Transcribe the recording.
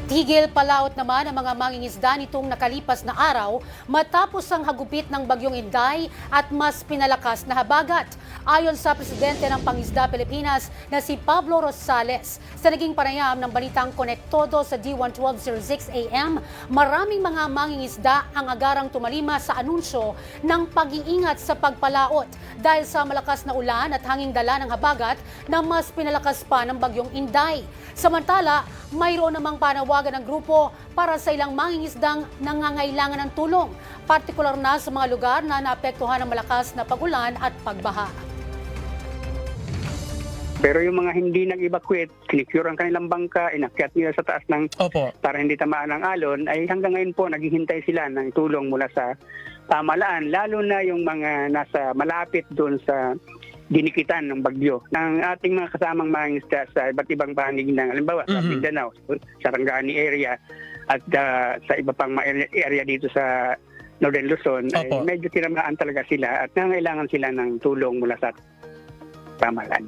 Tigil palaot naman ang mga mangingisda nitong nakalipas na araw matapos ang hagupit ng bagyong Inday at mas pinalakas na habagat. Ayon sa presidente ng Pangisda Pilipinas na si Pablo Rosales, sa naging panayam ng balitang Konektodo sa D11206 AM, maraming mga mangingisda ang agarang tumalima sa anunsyo ng pag-iingat sa pagpalaot dahil sa malakas na ulan at hanging dala ng habagat na mas pinalakas pa ng bagyong Inday. Samantala, mayroon namang panawagan ng grupo para sa ilang mangingisdang nangangailangan ng tulong, partikular na sa mga lugar na naapektuhan ng malakas na pagulan at pagbaha. Pero yung mga hindi nag-evacuate, kinikure ang kanilang bangka, inakyat nila sa taas ng para hindi tamaan ng alon, ay hanggang ngayon po naghihintay sila ng tulong mula sa pamahalaan, lalo na yung mga nasa malapit doon sa dinikitan ng bagyo. Ng ating mga kasamang mangingisda sa iba't ibang panig ng halimbawa sa Mindanao, Sarangani area at sa iba pang area dito sa Northern Luzon, ay medyo tinamaan talaga sila at nangailangan sila ng tulong mula sa pamahalaan.